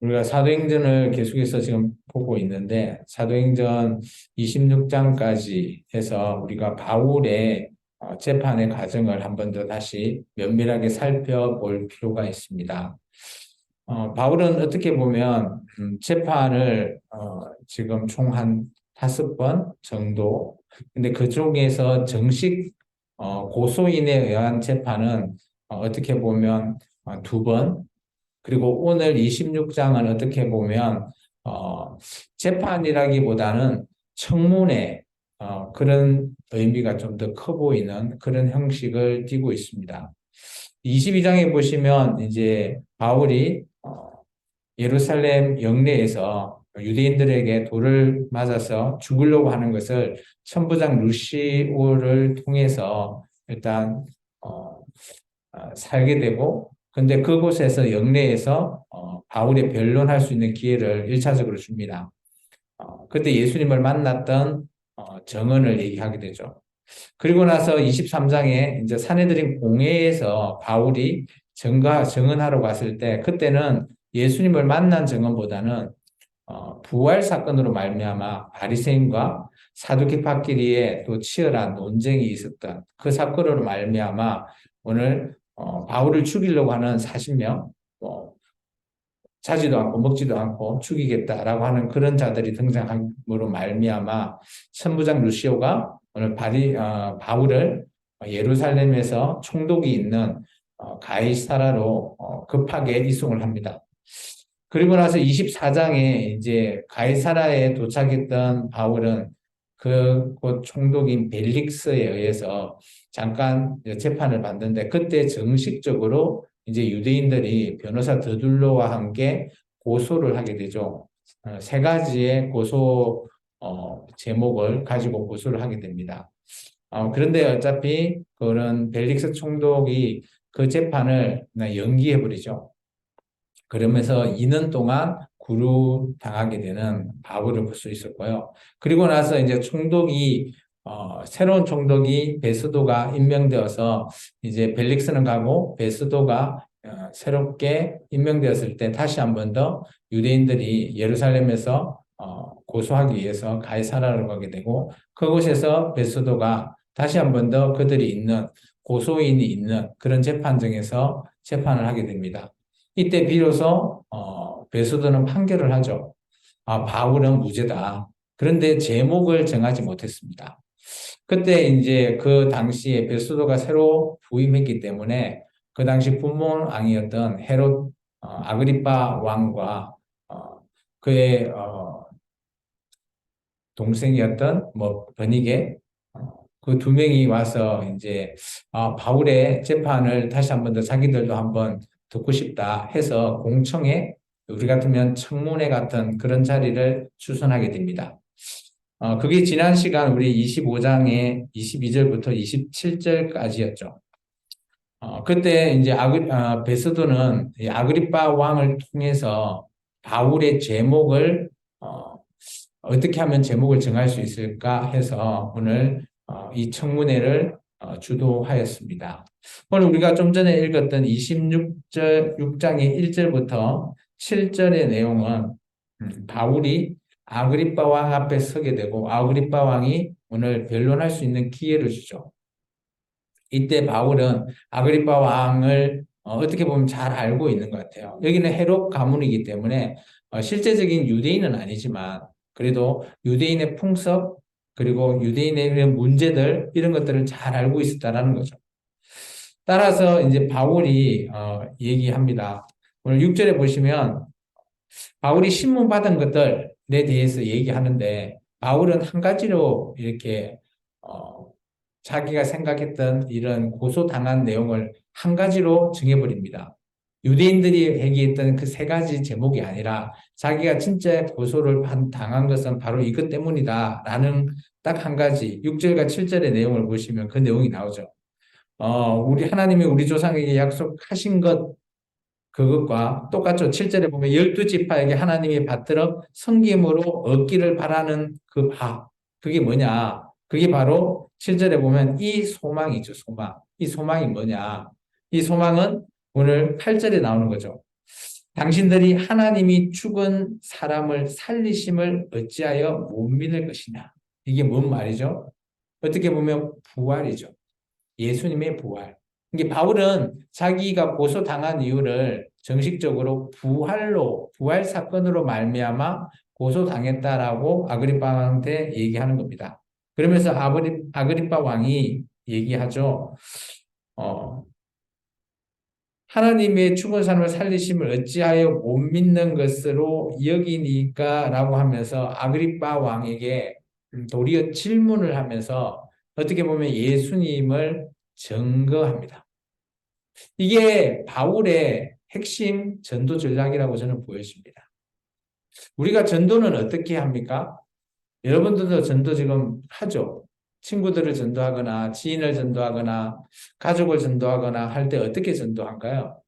우리가 사도행전을 계속해서 지금 보고 있는데, 사도행전 26장까지 해서 우리가 바울의 재판의 과정을 한 번 더 다시 면밀하게 살펴볼 필요가 있습니다. 바울은 어떻게 보면 재판을 지금 총 한 5번 정도, 근데 그 중에서 정식 고소인에 의한 재판은 어떻게 보면 2번, 그리고 오늘 26장은 어떻게 보면 어, 재판이라기보다는 청문회, 그런 의미가 좀 더 커 보이는 그런 형식을 띠고 있습니다. 22장에 보시면 이제 바울이 예루살렘 영내에서 유대인들에게 돌을 맞아서 죽으려고 하는 것을 천부장 루시오를 통해서 일단 어, 살게 되고, 근데 그곳에서 영내에서 바울에 변론할 수 있는 기회를 1차적으로 줍니다. 그때 예수님을 만났던 정언을 얘기하게 되죠. 그리고 나서 23장에 이제 사내들인 공회에서 바울이 정언하러 갔을 때, 그때는 예수님을 만난 정언보다는 부활 사건으로 말미암아 바리새인과 사두개파끼리의 또 치열한 논쟁이 있었던 그 사건으로 말미암아 오늘 바울을 죽이려고 하는 40명, 자지도 않고 먹지도 않고 죽이겠다라고 하는 그런 자들이 등장함으로 말미암아 천부장 루시오가 오늘 바울을 예루살렘에서 총독이 있는 가이사라로 급하게 이송을 합니다. 그리고 나서 24장에 이제 가이사라에 도착했던 바울은 그곳 총독인 벨릭스에 의해서 잠깐 재판을 받는데, 그때 정식적으로 이제 유대인들이 변호사 드둘로와 함께 고소를 하게 되죠. 세 가지의 고소 제목을 가지고 고소를 하게 됩니다. 그런데 어차피 그런 벨릭스 총독이 그 재판을 연기해 버리죠. 그러면서 2년 동안 구류당하게 되는 바울을 볼 수 있었고요. 그리고 나서 이제 새로운 총독이 베스도가 임명되어서 이제 벨릭스는 가고 베스도가 새롭게 임명되었을 때 다시 한 번 더 유대인들이 예루살렘에서 고소하기 위해서 가이사라로 가게 되고, 그곳에서 베스도가 다시 한 번 더 그들이 있는 고소인이 있는 그런 재판정에서 재판을 하게 됩니다. 이때 비로소 베스도는 판결을 하죠. 바울은 무죄다. 그런데 제목을 정하지 못했습니다. 그때 이제 그 당시에 베스도가 새로 부임했기 때문에 그 당시 분봉왕이었던 헤롯 아그리파 왕과 그의 동생이었던 뭐 버니게, 그 두 명이 와서 이제 바울의 재판을 다시 한 번 더 자기들도 한번 듣고 싶다 해서 공청회, 우리 같으면 청문회 같은 그런 자리를 주선하게 됩니다. 그게 지난 시간 우리 25장의 22절부터 27절까지였죠. 그때 이제 베스도는 이 아그리파 왕을 통해서 바울의 제목을 어떻게 하면 제목을 정할 수 있을까 해서 오늘 이 청문회를 주도하였습니다. 오늘 우리가 좀 전에 읽었던 6장의 1절부터 7절의 내용은 바울이 아그리파 왕 앞에 서게 되고 아그리파 왕이 오늘 변론할 수 있는 기회를 주죠. 이때 바울은 아그리파 왕을 어떻게 보면 잘 알고 있는 것 같아요. 여기는 헤롯 가문이기 때문에 실제적인 유대인은 아니지만 그래도 유대인의 풍습, 그리고 유대인의 이런 문제들, 이런 것들을 잘 알고 있었다라는 거죠. 따라서 이제 바울이 얘기합니다. 오늘 6절에 보시면 바울이 신문 받은 것들에 대해서 얘기하는데, 바울은 한 가지로 이렇게 어, 자기가 생각했던 이런 고소당한 내용을 한 가지로 정해버립니다. 유대인들이 얘기했던 그 세 가지 제목이 아니라 자기가 진짜 고소를 당한 것은 바로 이것 때문이다라는 딱 한 가지, 6절과 7절의 내용을 보시면 그 내용이 나오죠. 우리 하나님이 우리 조상에게 약속하신 것, 그것과 똑같죠. 7절에 보면 12지파에게 하나님이 받들어 섬김으로 얻기를 바라는 그 그게 뭐냐? 그게 바로 7절에 보면 이 소망이죠, 소망. 이 소망이 뭐냐? 이 소망은 오늘 8절에 나오는 거죠. 당신들이 하나님이 죽은 사람을 살리심을 어찌하여 못 믿을 것이냐. 이게 뭔 말이죠? 어떻게 보면 부활이죠. 예수님의 부활. 이게 바울은 자기가 고소당한 이유를 정식적으로 부활 사건으로 말미암아 고소당했다라고 아그리빠한테 얘기하는 겁니다. 그러면서 아그리빠 왕이 얘기하죠. 어, 하나님의 죽은 사람을 살리심을 어찌하여 못 믿는 것으로 여기니까라고 하면서 아그리빠 왕에게 도리어 질문을 하면서 어떻게 보면 예수님을 증거합니다. 이게 바울의 핵심 전도 전략이라고 저는 보여집니다. 우리가 전도는 어떻게 합니까? 여러분들도 전도 지금 하죠. 친구들을 전도하거나 지인을 전도하거나 가족을 전도하거나 할 때 어떻게 전도한가요?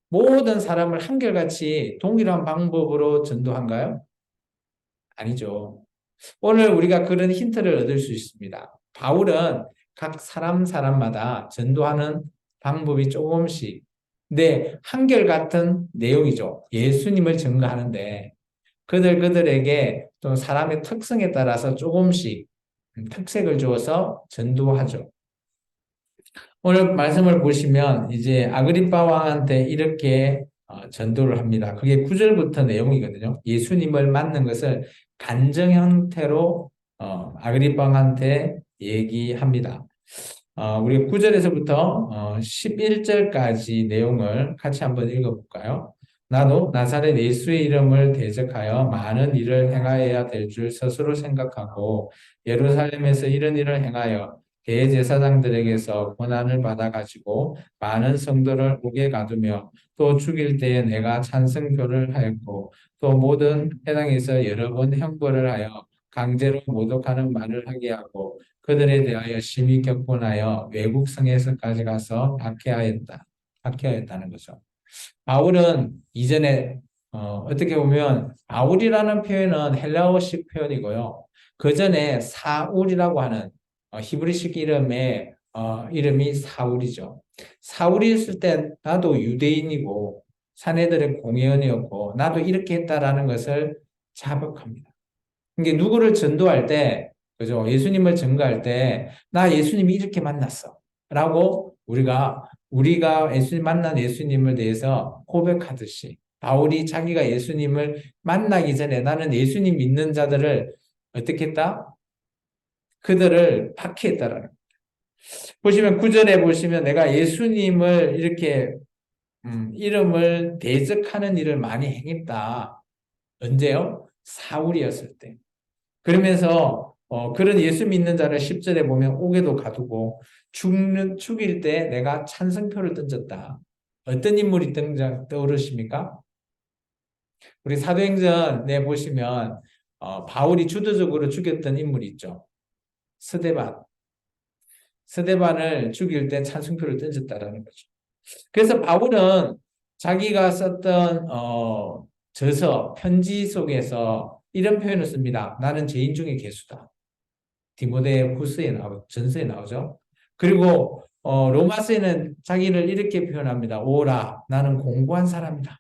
모든 사람을 한결같이 동일한 방법으로 전도한가요? 아니죠. 오늘 우리가 그런 힌트를 얻을 수 있습니다. 바울은 각 사람마다 전도하는 방법이 조금씩, 근데 한결같은 내용이죠. 예수님을 증거하는데 그들에게 또 사람의 특성에 따라서 조금씩 특색을 주어서 전도하죠. 오늘 말씀을 보시면 이제 아그리파 왕한테 이렇게 전도를 합니다. 그게 9절부터 내용이거든요. 예수님을 맞는 것을 간증 형태로 아그리파 왕한테 얘기합니다. 우리 9절에서부터 11절까지 내용을 같이 한번 읽어볼까요? 나도 나사렛 예수의 이름을 대적하여 많은 일을 행하여야 될 줄 스스로 생각하고 예루살렘에서 이런 일을 행하여 대제사장들에게서 고난을 받아가지고 많은 성도를 옥에 가두며 또 죽일 때에 내가 찬성표를 하였고 또 모든 회당에서 여러 번 형벌을 하여 강제로 모독하는 말을 하게 하고 그들에 대하여 심히 격분하여 외국 성에서까지 가서 박해하였다는 거죠. 바울은 이전에 어떻게 보면 바울이라는 표현은 헬라어식 표현이고요. 그 전에 사울이라고 하는 히브리식 이름의 이름이 사울이죠. 사울이었을 때 나도 유대인이고 사내들의 공회원이었고 나도 이렇게 했다라는 것을 자백합니다. 이게 누구를 전도할 때, 그죠? 예수님을 증거할 때, 나 예수님이 이렇게 만났어. 라고 우리가 만난 예수님을 대해서 고백하듯이, 바울이 자기가 예수님을 만나기 전에 나는 예수님 믿는 자들을 어떻게 했다? 그들을 박해했다라는. 보시면 9절에 보시면 내가 예수님을 이렇게 이름을 대적하는 일을 많이 행했다. 언제요? 사울이었을 때. 그러면서 그런 예수 믿는 자를 10절에 보면 옥에도 가두고 죽일 때 내가 찬성표를 던졌다. 어떤 인물이 떠오르십니까? 우리 사도행전에 보시면 바울이 주도적으로 죽였던 인물이 있죠. 스데반. 스데반을 죽일 때 찬성표를 던졌다라는 거죠. 그래서 바울은 자기가 썼던 저서, 편지 속에서 이런 표현을 씁니다. 나는 죄인 중에 괴수다. 디모데 후서에 전서에 나오죠. 그리고 로마서에는 자기를 이렇게 표현합니다. 오라, 나는 공고한 사람이다.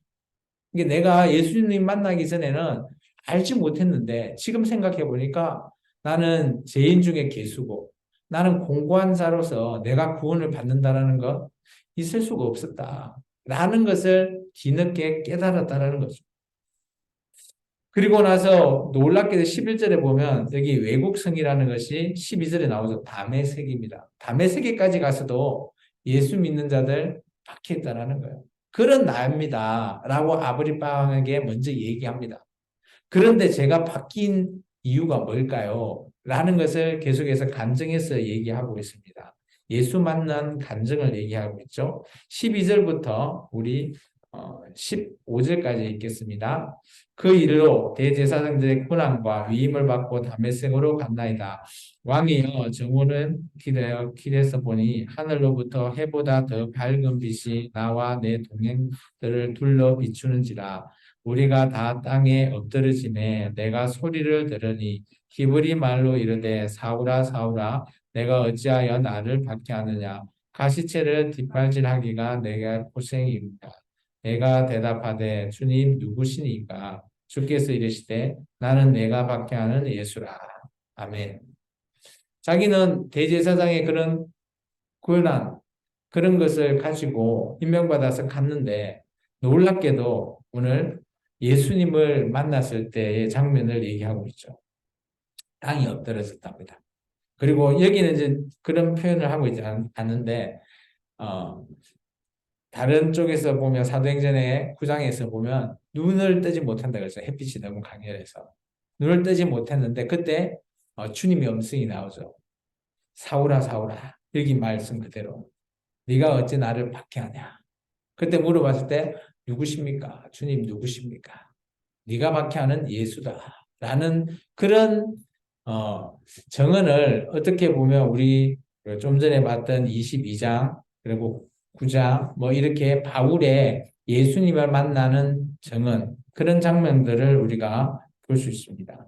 이게 내가 예수님 만나기 전에는 알지 못했는데 지금 생각해 보니까 나는 죄인 중에 괴수고 나는 공고한 자로서 내가 구원을 받는다라는 것 있을 수가 없었다. 라는 것을 뒤늦게 깨달았다라는 거죠. 그리고 나서 놀랍게도 11절에 보면 여기 외국성이라는 것이 12절에 나오죠. 다메섹입니다. 다메섹에까지 가서도 예수 믿는 자들 박해했다라는 거예요. 그런 나입니다. 라고 아브리빵에게 먼저 얘기합니다. 그런데 제가 바뀐 이유가 뭘까요? 라는 것을 계속해서 간증해서 얘기하고 있습니다. 예수 만난 간증을 얘기하고 있죠. 12절부터 우리 15절까지 읽겠습니다. 그 일로 대제사장들의 고난과 위임을 받고 다메섹으로 갔나이다. 왕이여 정오는 길에서 보니 하늘로부터 해보다 더 밝은 빛이 나와 내 동행들을 둘러 비추는지라. 우리가 다 땅에 엎드러지매 내가 소리를 들으니 히브리 말로 이르되 사울아 사울아 내가 어찌하여 나를 박해하느냐 가시체를 뒷발질하기가 내가 고생이니라. 내가 대답하되 주님 누구시니까? 주께서 이르시되 나는 내가 박해하는 예수라. 아멘. 자기는 대제사장의 그런 고난, 그런 것을 가지고 임명받아서 갔는데 놀랍게도 오늘 예수님을 만났을 때의 장면을 얘기하고 있죠. 땅이 엎드러졌답니다. 그리고 여기는 이제 그런 표현을 하고 있지 않는데, 다른 쪽에서 보면 사도행전의 9장에서 보면 눈을 뜨지 못한다 그래서 햇빛이 너무 강렬해서 눈을 뜨지 못했는데 그때 주님의 음성이 나오죠. 사울아 사울아 여기 말씀 그대로 네가 어찌 나를 박해하냐. 그때 물어봤을 때 누구십니까? 주님 누구십니까? 네가 박해하는 예수다. 라는 그런 정언을 어떻게 보면 우리 좀 전에 봤던 22장 그리고 9장 뭐 이렇게 바울의 예수님을 만나는 정언 그런 장면들을 우리가 볼 수 있습니다.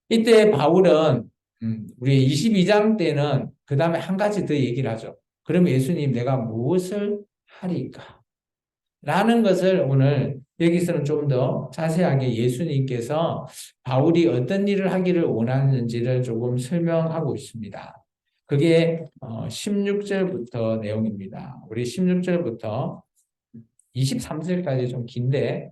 이때 바울은 우리 22장 때는 그 다음에 한 가지 더 얘기를 하죠. 그럼 예수님 내가 무엇을 하리까? 라는 것을 오늘 여기서는 좀 더 자세하게 예수님께서 바울이 어떤 일을 하기를 원하는지를 조금 설명하고 있습니다. 그게 16절부터 내용입니다. 우리 16절부터 23절까지 좀 긴데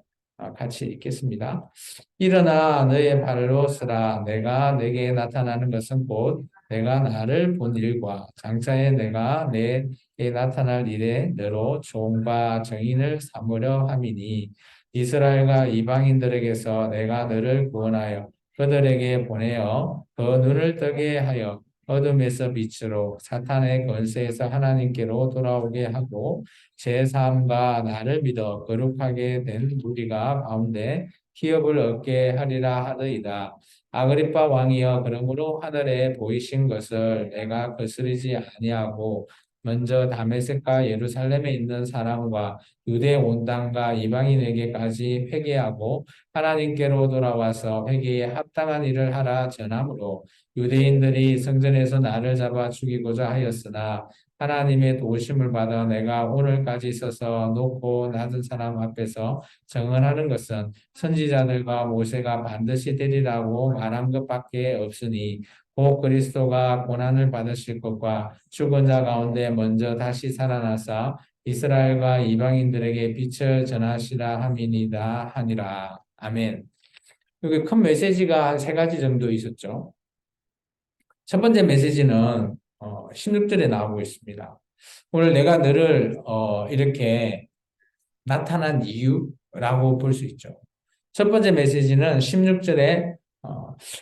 같이 읽겠습니다. 일어나 너의 발로 서라. 내가 내게 나타나는 것은 곧 내가 나를 본 일과 장차에 내가 내게 나타날 일에 너로 종과 증인을 삼으려 함이니 이스라엘과 이방인들에게서 내가 너를 구원하여 그들에게 보내어 그 눈을 뜨게 하여 어둠에서 빛으로 사탄의 권세에서 하나님께로 돌아오게 하고 제3과 나를 믿어 거룩하게 된 우리가 가운데 기업을 얻게 하리라 하더이다. 아그리파 왕이여 그러므로 하늘에 보이신 것을 내가 거스르지 아니하고 먼저 다메섹과 예루살렘에 있는 사람과 유대 온 땅과 이방인에게까지 회개하고 하나님께로 돌아와서 회개에 합당한 일을 하라 전하므로 유대인들이 성전에서 나를 잡아 죽이고자 하였으나 하나님의 도우심을 받아 내가 오늘까지 있어서 높고 낮은 사람 앞에서 정언하는 것은 선지자들과 모세가 반드시 되리라고 말한 것밖에 없으니 곧 그리스도가 고난을 받으실 것과 죽은 자 가운데 먼저 다시 살아나사 이스라엘과 이방인들에게 빛을 전하시라 함이니이다 하니라. 아멘. 여기 큰 메시지가 한 세 가지 정도 있었죠. 첫 번째 메시지는 16절에 나오고 있습니다. 오늘 내가 너를 이렇게 나타난 이유라고 볼 수 있죠. 첫 번째 메시지는 16절에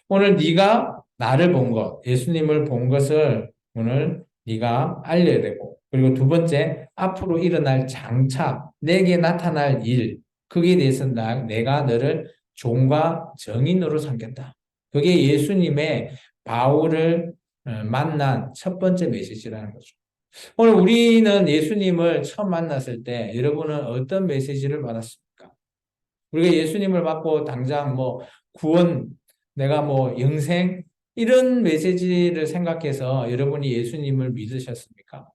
오늘 네가 나를 본 것, 예수님을 본 것을 오늘 네가 알려야 되고 그리고 두 번째 앞으로 일어날 장차 내게 나타날 일 그에 대해서 내가 너를 종과 정인으로 삼겠다. 그게 예수님의 바울을 만난 첫 번째 메시지라는 거죠. 오늘 우리는 예수님을 처음 만났을 때 여러분은 어떤 메시지를 받았습니까? 우리가 예수님을 받고 당장 뭐 구원, 내가 뭐 영생 이런 메시지를 생각해서 여러분이 예수님을 믿으셨습니까?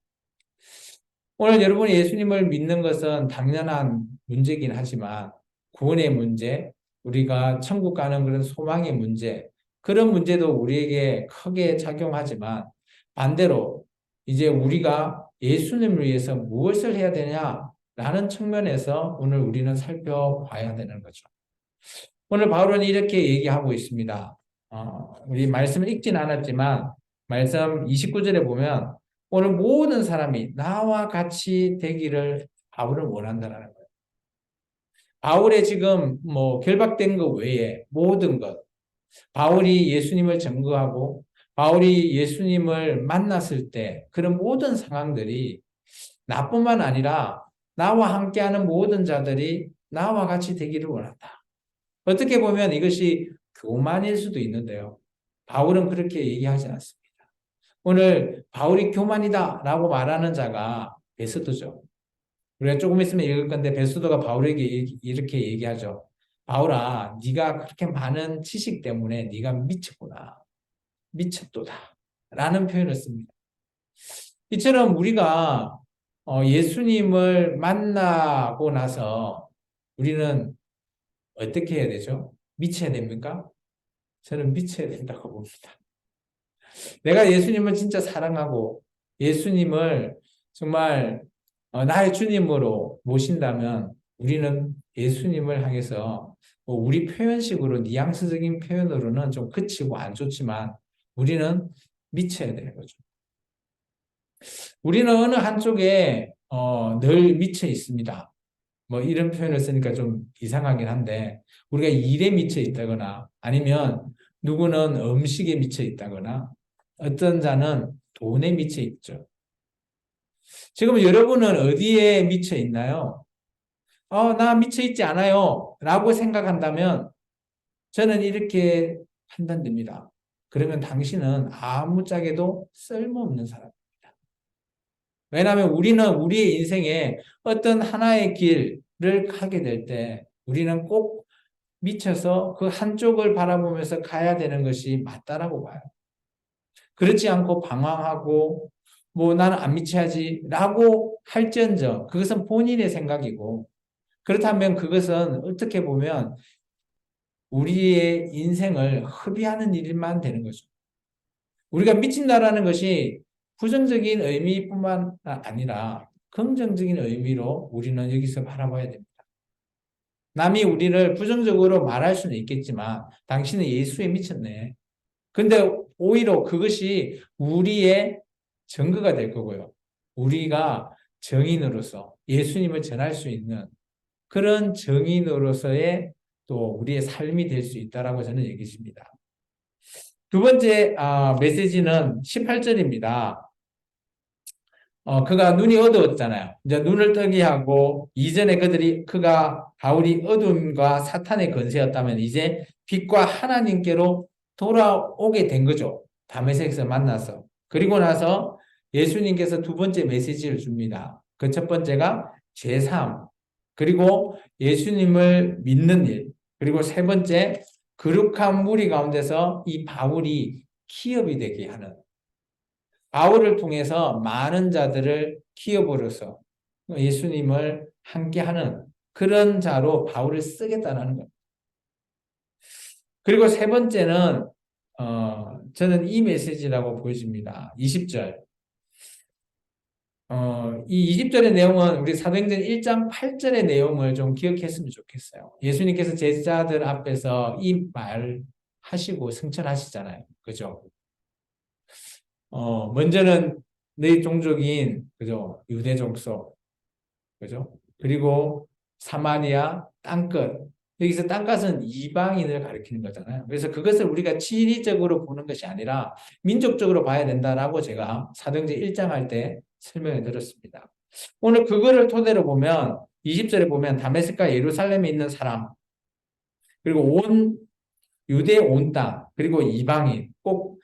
오늘 여러분이 예수님을 믿는 것은 당연한 문제긴 하지만 구원의 문제, 우리가 천국 가는 그런 소망의 문제, 그런 문제도 우리에게 크게 작용하지만 반대로 이제 우리가 예수님을 위해서 무엇을 해야 되냐라는 측면에서 오늘 우리는 살펴봐야 되는 거죠. 오늘 바울은 이렇게 얘기하고 있습니다. 우리 말씀을 읽진 않았지만 말씀 29절에 보면 오늘 모든 사람이 나와 같이 되기를 바울은 원한다는 거예요. 바울의 지금 뭐 결박된 것 외에 모든 것, 바울이 예수님을 증거하고 바울이 예수님을 만났을 때 그런 모든 상황들이 나뿐만 아니라 나와 함께하는 모든 자들이 나와 같이 되기를 원한다. 어떻게 보면 이것이 교만일 수도 있는데요. 바울은 그렇게 얘기하지 않습니다. 오늘 바울이 교만이다라고 말하는 자가 베스도죠. 우리가 조금 있으면 읽을 건데 베스도가 바울에게 이렇게 얘기하죠. 바울아, 네가 그렇게 많은 지식 때문에 네가 미쳤구나. 미쳤도다. 라는 표현을 씁니다. 이처럼 우리가 예수님을 만나고 나서 우리는 어떻게 해야 되죠? 미쳐야 됩니까? 저는 미쳐야 된다고 봅니다. 내가 예수님을 진짜 사랑하고 예수님을 정말 나의 주님으로 모신다면 우리는 예수님을 향해서 뭐 우리 표현식으로 뉘앙스적인 표현으로는 좀 그치고 안 좋지만 우리는 미쳐야 되는 거죠. 우리는 어느 한쪽에 늘 미쳐 있습니다. 뭐 이런 표현을 쓰니까 좀 이상하긴 한데 우리가 일에 미쳐 있다거나 아니면 누구는 음식에 미쳐 있다거나 어떤 자는 돈에 미쳐 있죠. 지금 여러분은 어디에 미쳐 있나요? 나 미쳐 있지 않아요. 라고 생각한다면 저는 이렇게 판단됩니다. 그러면 당신은 아무짝에도 쓸모없는 사람입니다. 왜냐하면 우리는 우리의 인생에 어떤 하나의 길을 가게 될 때 우리는 꼭 미쳐서 그 한쪽을 바라보면서 가야 되는 것이 맞다라고 봐요. 그렇지 않고 방황하고 뭐 나는 안 미쳐야지 라고 할지언정 그것은 본인의 생각이고 그렇다면 그것은 어떻게 보면 우리의 인생을 허비하는 일만 되는 거죠. 우리가 미친다라는 것이 부정적인 의미뿐만 아니라 긍정적인 의미로 우리는 여기서 바라봐야 됩니다. 남이 우리를 부정적으로 말할 수는 있겠지만 당신은 예수에 미쳤네. 근데 오히려 그것이 우리의 증거가 될 거고요. 우리가 정인으로서 예수님을 전할 수 있는 그런 정인으로서의 또 우리의 삶이 될 수 있다라고 저는 얘기했습니다. 두 번째 메시지는 18절입니다. 그가 눈이 어두웠잖아요. 이제 눈을 뜨게 하고 이전에 그가 바울이 어둠과 사탄의 권세였다면 이제 빛과 하나님께로 돌아오게 된 거죠. 다메섹에서 만나서. 그리고 나서 예수님께서 두 번째 메시지를 줍니다. 그 첫 번째가 제3, 그리고 예수님을 믿는 일, 그리고 세 번째 거룩한 무리 가운데서 이 바울이 기업이 되게 하는 바울을 통해서 많은 자들을 기업으로서 예수님을 함께하는 그런 자로 바울을 쓰겠다는 것. 그리고 세 번째는 저는 이 메시지라고 보여집니다. 20절. 이 20절의 내용은 우리 사도행전 1장 8절의 내용을 좀 기억했으면 좋겠어요. 예수님께서 제자들 앞에서 이 말 하시고 승천하시잖아요. 그죠? 먼저는 내 종족인, 그죠? 유대 족속, 그죠? 그리고 사마리아 땅끝. 여기서 땅끝은 이방인을 가리키는 거잖아요. 그래서 그것을 우리가 지리적으로 보는 것이 아니라 민족적으로 봐야 된다라고 제가 사도행전 1장 할 때 설명해 드렸습니다. 오늘 그거를 토대로 보면 20절에 보면 다메섹과 예루살렘에 있는 사람, 그리고 온 유대 온 땅, 그리고 이방인 꼭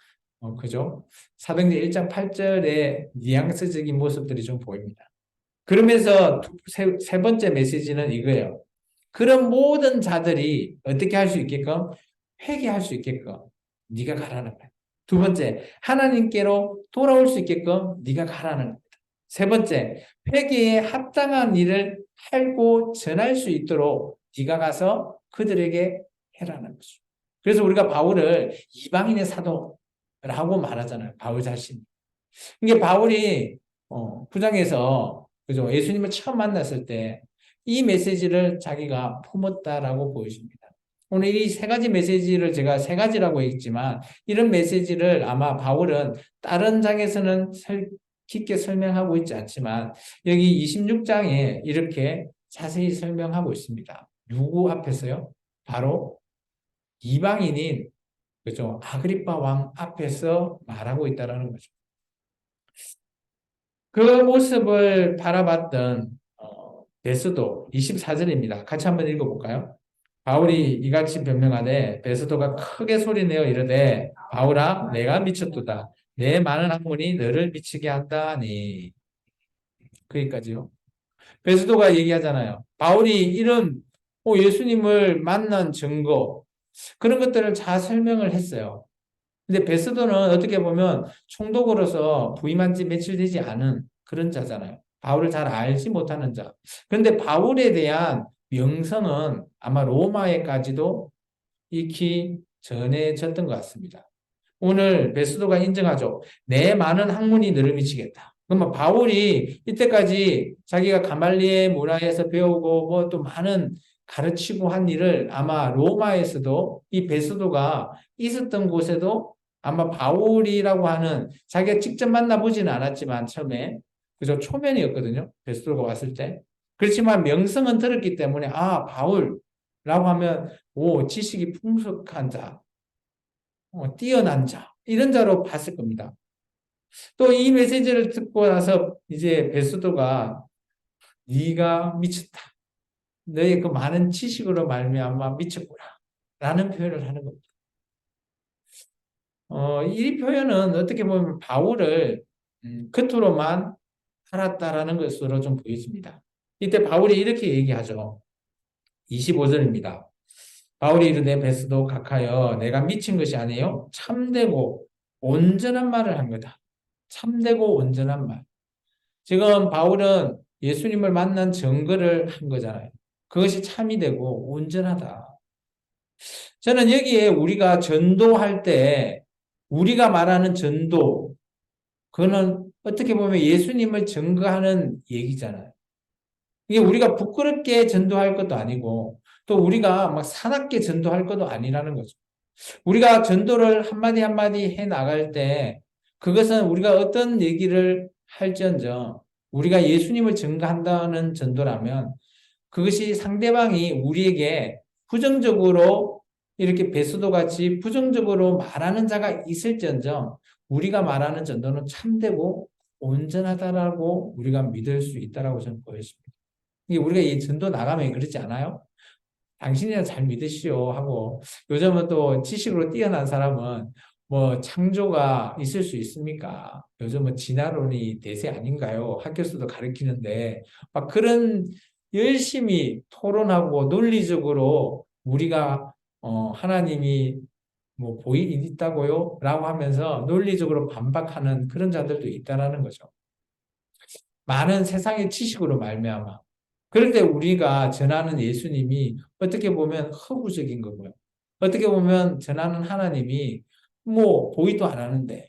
그죠? 사도행전 1장 8절의 뉘앙스적인 모습들이 좀 보입니다. 그러면서 세 번째 메시지는 이거예요. 그런 모든 자들이 어떻게 할 수 있게끔 회개할 수 있게끔 네가 가라는 거야. 두 번째, 하나님께로 돌아올 수 있게끔 네가 가라는 겁니다. 세 번째, 회개에 합당한 일을 하고 전할 수 있도록 네가 가서 그들에게 해라는 거죠. 그래서 우리가 바울을 이방인의 사도라고 말하잖아요. 바울 자신. 이게 바울이 구장에서 그죠? 예수님을 처음 만났을 때 이 메시지를 자기가 품었다라고 보여집니다. 오늘 이 세 가지 메시지를 제가 세 가지라고 했지만 이런 메시지를 아마 바울은 다른 장에서는 깊게 설명하고 있지 않지만 여기 26장에 이렇게 자세히 설명하고 있습니다. 누구 앞에서요? 바로 이방인인 그죠? 아그리파 왕 앞에서 말하고 있다라는 거죠. 그 모습을 바라봤던 베스도 24절입니다. 같이 한번 읽어볼까요? 바울이 이같이 변명하되 베스도가 크게 소리내어 이르되 바울아 내가 미쳤도다. 내 많은 학문이 너를 미치게 한다니. 거기까지요. 베스도가 얘기하잖아요. 바울이 이런 예수님을 만난 증거 그런 것들을 잘 설명을 했어요. 근데 베스도는 어떻게 보면 총독으로서 부임한 지 며칠 되지 않은 그런 자잖아요. 바울을 잘 알지 못하는 자. 그런데 바울에 대한 명성은 아마 로마에까지도 익히 전해졌던 것 같습니다. 오늘 베스도가 인정하죠. 내 많은 학문이 너를 미치겠다. 그러면 바울이 이때까지 자기가 가말리엘 문화에서 배우고 뭐 또 많은 가르치고 한 일을 아마 로마에서도 이 베스도가 있었던 곳에도 아마 바울이라고 하는 자기가 직접 만나보지는 않았지만 처음에 그저 초면이었거든요. 베스도가 왔을 때. 그렇지만 명성은 들었기 때문에 아 바울라고 하면 오 지식이 풍족한 자, 뛰어난 자 이런 자로 봤을 겁니다. 또 이 메시지를 듣고 나서 이제 베스도가 네가 미쳤다. 너의 그 많은 지식으로 말미암아 미쳤구나. 라는 표현을 하는 겁니다. 이 표현은 어떻게 보면 바울을 겉으로만 팔았다라는 것으로 좀 보여집니다. 이때 바울이 이렇게 얘기하죠. 25절입니다. 바울이 이르되 베스도 각하여 내가 미친 것이 아니요 참되고 온전한 말을 한 거다. 참되고 온전한 말. 지금 바울은 예수님을 만난 증거를 한 거잖아요. 그것이 참이 되고 온전하다. 저는 여기에 우리가 전도할 때 우리가 말하는 전도 그거는 어떻게 보면 예수님을 증거하는 얘기잖아요. 이게 우리가 부끄럽게 전도할 것도 아니고 또 우리가 막 사납게 전도할 것도 아니라는 거죠. 우리가 전도를 한마디 한마디 해 나갈 때 그것은 우리가 어떤 얘기를 할지언정 우리가 예수님을 증거한다는 전도라면 그것이 상대방이 우리에게 부정적으로 이렇게 베스도 같이 부정적으로 말하는 자가 있을지언정 우리가 말하는 전도는 참되고 온전하다라고 우리가 믿을 수 있다라고 저는 보여집니다. 이게 우리가 이 전도 나가면 그렇지 않아요? 당신이나 잘 믿으시오 하고 요즘은 또 지식으로 뛰어난 사람은 뭐 창조가 있을 수 있습니까? 요즘은 진화론이 대세 아닌가요? 학교에서도 가르치는데 막 그런 열심히 토론하고 논리적으로 우리가 하나님이 뭐 보이 있다고요? 라고 하면서 논리적으로 반박하는 그런 자들도 있다라는 거죠. 많은 세상의 지식으로 말미암아. 그럴 때 우리가 전하는 예수님이 어떻게 보면 허구적인 거고요. 어떻게 보면 전하는 하나님이 뭐 보이도 안 하는데.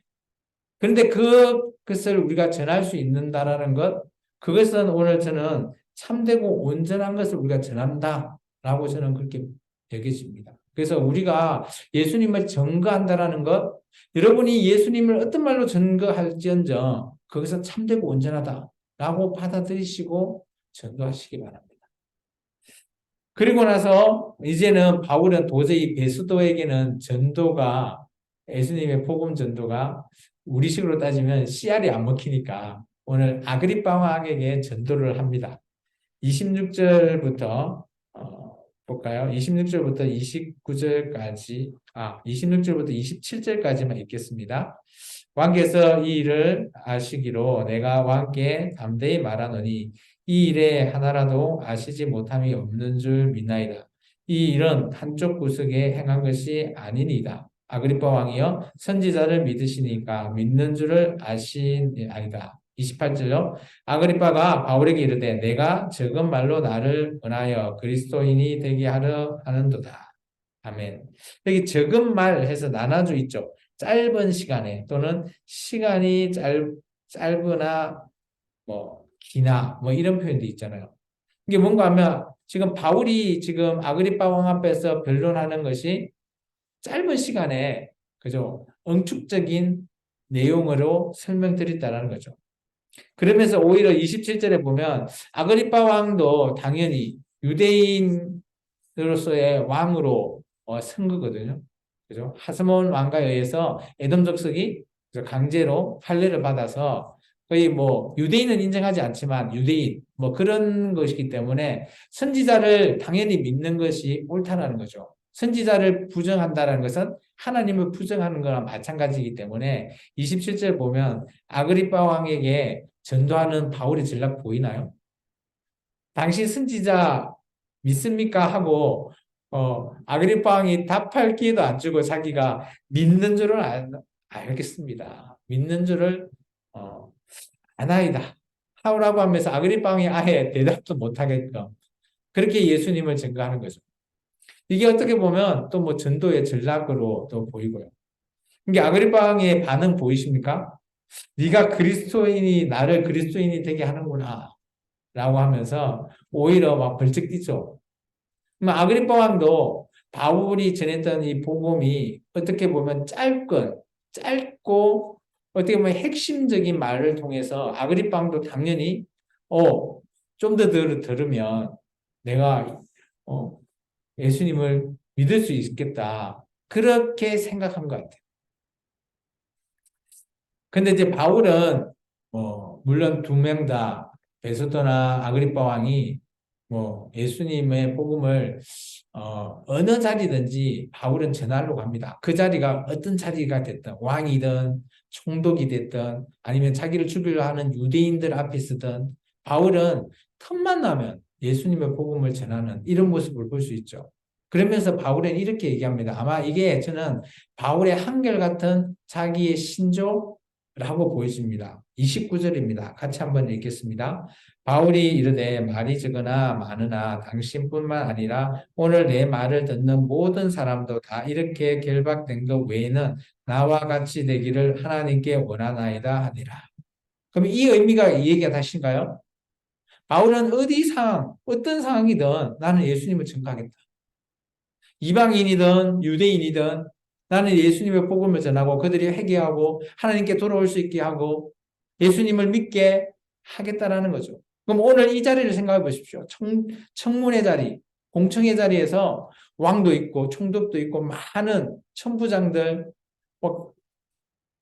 그런데 그것을 우리가 전할 수 있는다라는 것, 그것은 오늘 저는 참되고 온전한 것을 우리가 전한다라고 저는 그렇게 여겨집니다. 그래서 우리가 예수님을 증거한다라는 것, 여러분이 예수님을 어떤 말로 증거할지언정 그것은 참되고 온전하다라고 받아들이시고 전도하시기 바랍니다. 그리고 나서 이제는 바울은 도저히 베스도에게는 전도가 예수님의 복음 전도가 우리식으로 따지면 씨알이 안 먹히니까 오늘 아그리파 왕에게 전도를 합니다. 26절부터 볼까요? 26절부터 29절까지 26절부터 27절까지만 읽겠습니다. 왕께서 이 일을 아시기로 내가 왕께 담대히 말하노니 이 일에 하나라도 아시지 못함이 없는 줄 믿나이다. 이 일은 한쪽 구석에 행한 것이 아니니이다. 아그리파 왕이여 선지자를 믿으시니까 믿는 줄을 아시니이다. 28절요. 아그리파가 바울에게 이르되 내가 적은 말로 나를 은하여 그리스도인이 되게 하려 하는도다. 아멘. 여기 적은 말 해서 나눠져 있죠. 짧은 시간에 또는 시간이 짧으나 뭐 기나 뭐 이런 표현도 있잖아요. 이게 뭔가 하면 지금 바울이 지금 아그리파 왕 앞에서 변론하는 것이 짧은 시간에 그죠? 응축적인 내용으로 설명드렸다는 거죠. 그러면서 오히려 27절에 보면 아그리파 왕도 당연히 유대인으로서의 왕으로 선 거거든요. 그죠? 하스몬 왕가에 의해서 에돔 족속이 강제로 할례를 받아서 거의 뭐 유대인은 인정하지 않지만 유대인 뭐 그런 것이기 때문에 선지자를 당연히 믿는 것이 옳다라는 거죠. 선지자를 부정한다는 것은 하나님을 부정하는 거랑 마찬가지이기 때문에 27절 보면 아그리파 왕에게 전도하는 바울의 전략 보이나요? 당신 선지자 믿습니까? 하고 아그리파 왕이 답할 기회도 안 주고 자기가 믿는 줄은 알겠습니다. 믿는 줄을 아나이다 하라고 하면서 아그리파 왕이 아예 대답도 못하게끔 그렇게 예수님을 증거하는 거죠. 이게 어떻게 보면 또 뭐 전도의 전략으로 또 보이고요. 이게 아그리파 왕의 반응 보이십니까? 네가 그리스도인이 나를 그리스도인이 되게 하는구나 라고 하면서 오히려 막 벌쩍 뛰죠. 아그리파 왕도 바울이 전했던 이 복음이 어떻게 보면 짧고 어떻게 보면 핵심적인 말을 통해서 아그리파 왕도 당연히 좀 더 들으면 내가 예수님을 믿을 수 있겠다. 그렇게 생각한 것 같아요. 근데 이제 바울은 물론 두 명 다 베소도나 아그리파 왕이 예수님의 복음을 어느 자리든지 바울은 전하려고 합니다. 그 자리가 어떤 자리가 됐든 왕이든 총독이 됐든 아니면 자기를 죽이려 하는 유대인들 앞에 서든 바울은 틈만 나면 예수님의 복음을 전하는 이런 모습을 볼 수 있죠. 그러면서 바울은 이렇게 얘기합니다. 아마 이게 저는 바울의 한결같은 자기의 신조라고 보여집니다. 29절입니다. 같이 한번 읽겠습니다. 바울이 이르되 말이 적으나 많으나 당신뿐만 아니라 오늘 내 말을 듣는 모든 사람도 다 이렇게 결박된 것 외에는 나와 같이 되기를 하나님께 원하나이다 하니라. 그럼 이 의미가 이 얘기가 다신가요? 바울은 어떤 상황이든 나는 예수님을 증거하겠다. 이방인이든 유대인이든 나는 예수님의 복음을 전하고 그들이 회개하고 하나님께 돌아올 수 있게 하고 예수님을 믿게 하겠다라는 거죠. 그럼 오늘 이 자리를 생각해 보십시오. 청문회 자리, 공청회 자리에서 왕도 있고 총독도 있고 많은 천부장들,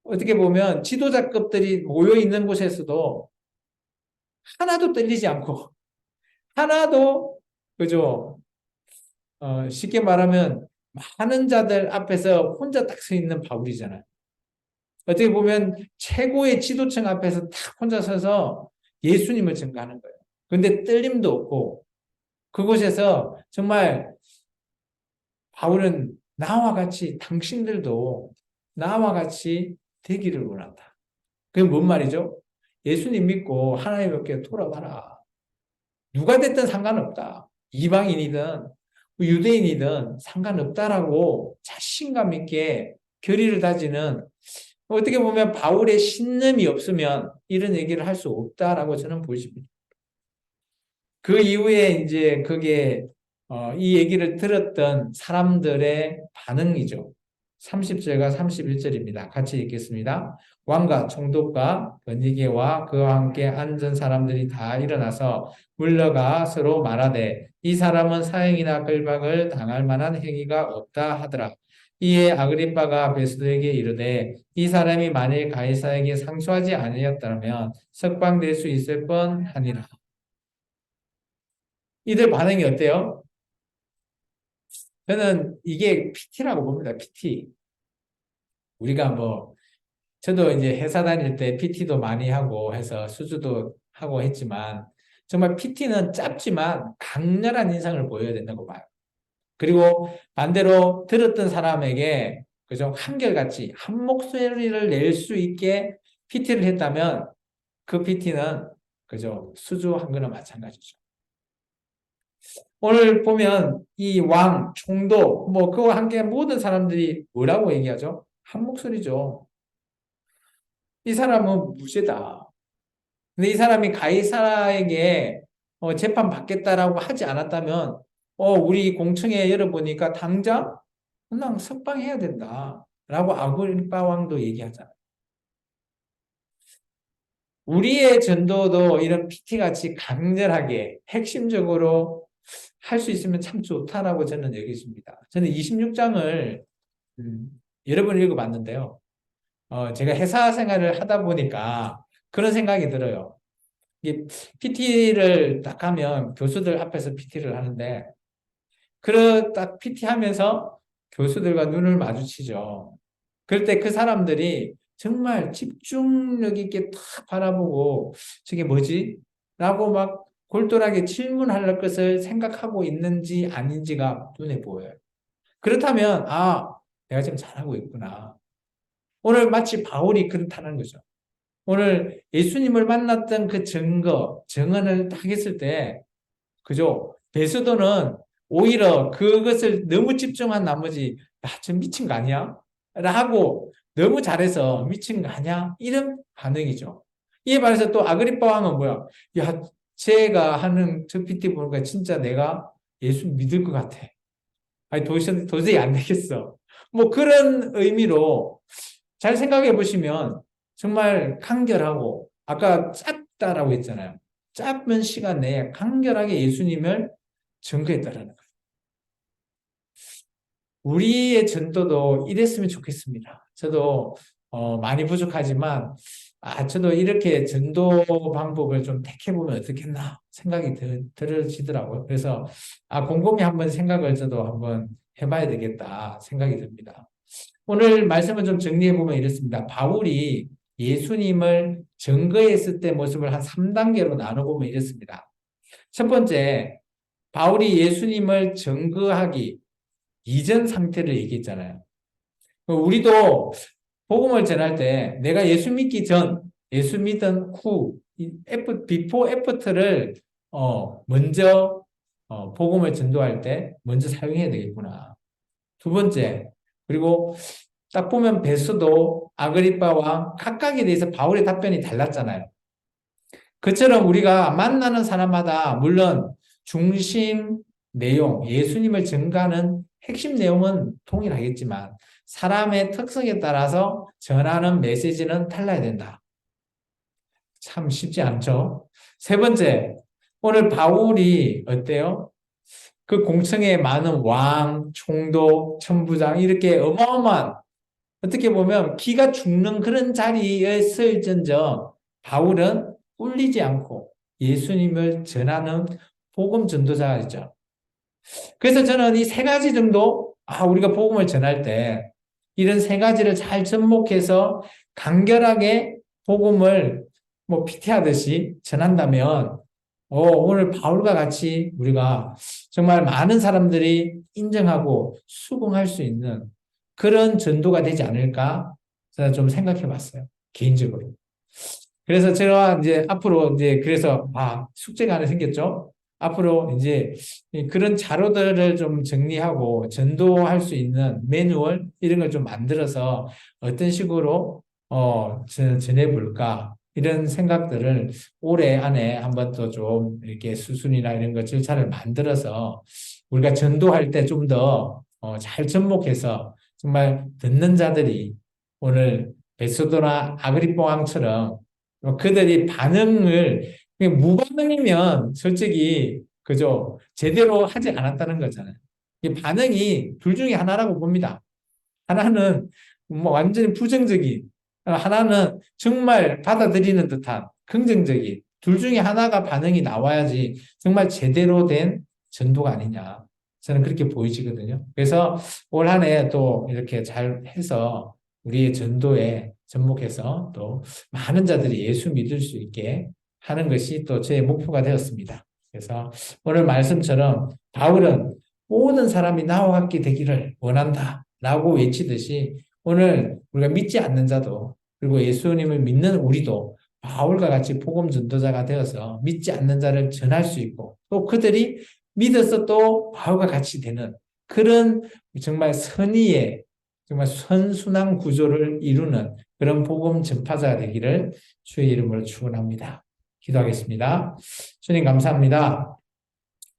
어떻게 보면 지도자급들이 모여 있는 곳에서도 하나도 떨리지 않고 하나도 그죠? 쉽게 말하면 많은 자들 앞에서 혼자 딱 서 있는 바울이잖아요. 어떻게 보면 최고의 지도층 앞에서 딱 혼자 서서 예수님을 증거하는 거예요. 근데 떨림도 없고 그곳에서 정말 바울은 나와 같이 당신들도 나와 같이 되기를 원한다. 그게 뭔 말이죠? 예수님 믿고 하나님께 돌아와라. 누가 됐든 상관없다. 이방인이든 유대인이든 상관없다라고 자신감 있게 결의를 다지는 어떻게 보면 바울의 신념이 없으면 이런 얘기를 할 수 없다라고 저는 보십니다. 그 이후에 이제 그게 이 얘기를 들었던 사람들의 반응이죠. 30절과 31절입니다. 같이 읽겠습니다. 왕과 총독과 번니게와 그와 함께 앉은 사람들이 다 일어나서 물러가 서로 말하되 이 사람은 사형이나 결박을 당할 만한 행위가 없다 하더라. 이에 아그리빠가 베스도에게 이르되 이 사람이 만일 가이사에게 상소하지 아니었다면 석방될 수 있을 뻔하니라. 이들 반응이 어때요? 저는 이게 PT라고 봅니다. PT. 우리가 저도 이제 회사 다닐 때 PT도 많이 하고 해서 수주도 하고 했지만 정말 PT는 짧지만 강렬한 인상을 보여야 된다고 봐요. 그리고 반대로 들었던 사람에게 그죠? 한결같이 한 목소리를 낼 수 있게 PT를 했다면 그 PT는 그죠? 수주한 거나 마찬가지죠. 오늘 보면 이 왕, 총독, 그와 함께 모든 사람들이 뭐라고 얘기하죠? 한 목소리죠. 이 사람은 무죄다. 근데 이 사람이 가이사라에게 재판 받겠다라고 하지 않았다면, 우리 공청회 열어보니까 당장 그냥 석방해야 된다. 라고 아그리파 왕도 얘기하잖아요. 우리의 전도도 이런 PT같이 강렬하게 핵심적으로 할 수 있으면 참 좋다라고 저는 여기십니다. 저는 26장을 여러 번 읽어봤는데요. 제가 회사 생활을 하다 보니까 그런 생각이 들어요. PT를 딱 하면 교수들 앞에서 PT를 하는데, 딱 PT 하면서 교수들과 눈을 마주치죠. 그럴 때 그 사람들이 정말 집중력 있게 탁 바라보고, 저게 뭐지? 라고 막 골똘하게 질문할 것을 생각하고 있는지 아닌지가 눈에 보여요. 그렇다면, 내가 지금 잘하고 있구나. 오늘 마치 바울이 그렇다는 거죠. 오늘 예수님을 만났던 그 증거, 증언을 딱 했을 때, 그죠? 베스도는 오히려 그것을 너무 집중한 나머지, 야, 저 미친 거 아니야? 라고 너무 잘해서 미친 거 아니야? 이런 반응이죠. 이에 반해서 또 아그리파 왕은 뭐야? 야, 쟤가 하는 저 PT 보니까 진짜 내가 예수 믿을 것 같아. 아니, 도저히 안 되겠어. 뭐 그런 의미로 잘 생각해 보시면 정말 간결하고, 아까 짧다라고 했잖아요. 짧은 시간 내에 간결하게 예수님을 증거했다라는 거예요. 우리의 전도도 이랬으면 좋겠습니다. 저도 많이 부족하지만 저도 이렇게 전도 방법을 좀 택해보면 어떻겠나 생각이 들어지더라고요. 그래서 곰곰이 한번 생각을 저도 한번 해봐야 되겠다 생각이 듭니다. 오늘 말씀을 좀 정리해보면 이렇습니다. 바울이 예수님을 증거했을 때 모습을 한 3단계로 나눠보면 이렇습니다. 첫 번째, 바울이 예수님을 증거하기 이전 상태를 얘기했잖아요. 우리도 복음을 전할 때 내가 예수 믿기 전, 예수 믿은 후, 비포 애프터를 먼저 복음을 전도할 때 먼저 사용해야 되겠구나. 두 번째, 그리고 딱 보면 베스도 아그리빠와 각각에 대해서 바울의 답변이 달랐잖아요. 그처럼 우리가 만나는 사람마다 물론 중심 내용, 예수님을 증가하는 핵심 내용은 동일하겠지만 사람의 특성에 따라서 전하는 메시지는 달라야 된다. 참 쉽지 않죠? 세 번째, 오늘 바울이 어때요? 그 공청회에 많은 왕, 총독, 천부장 이렇게 어마어마한 어떻게 보면 기가 죽는 그런 자리에 있을전저 바울은 꿀리지 않고 예수님을 전하는 복음 전도자이죠. 그래서 저는 이 세 가지 정도 우리가 복음을 전할 때 이런 세 가지를 잘 접목해서 간결하게 복음을 뭐 PT하듯이 전한다면 오늘 바울과 같이 우리가 정말 많은 사람들이 인정하고 수긍할 수 있는 그런 전도가 되지 않을까 저는 좀 생각해 봤어요. 개인적으로. 그래서 제가 이제 앞으로 이제 그래서 숙제가 하나 생겼죠. 앞으로 이제 그런 자료들을 좀 정리하고 전도할 수 있는 매뉴얼 이런 걸 좀 만들어서 어떤 식으로 전해볼까 이런 생각들을 올해 안에 한번 또 좀 이렇게 수순이나 이런 거 절차를 만들어서 우리가 전도할 때 좀 더 잘 접목해서 정말 듣는 자들이 오늘 베소도나 아그리파 왕처럼 그들이 반응을 무반응이면 솔직히 그죠 제대로 하지 않았다는 거잖아요. 이 반응이 둘 중에 하나라고 봅니다. 하나는 뭐 완전히 부정적인, 하나는 정말 받아들이는 듯한 긍정적인 둘 중에 하나가 반응이 나와야지 정말 제대로 된 전도가 아니냐. 저는 그렇게 보이지거든요. 그래서 올 한 해 또 이렇게 잘 해서 우리의 전도에 접목해서 또 많은 자들이 예수 믿을 수 있게 하는 것이 또 제 목표가 되었습니다. 그래서 오늘 말씀처럼 바울은 모든 사람이 나와 같게 되기를 원한다 라고 외치듯이 오늘 우리가 믿지 않는 자도 그리고 예수님을 믿는 우리도 바울과 같이 복음 전도자가 되어서 믿지 않는 자를 전할 수 있고 또 그들이 믿어서 또 바울과 같이 되는 그런 정말 선의의 정말 선순환 구조를 이루는 그런 복음 전파자가 되기를 주의 이름으로 축원합니다. 기도하겠습니다. 주님 감사합니다.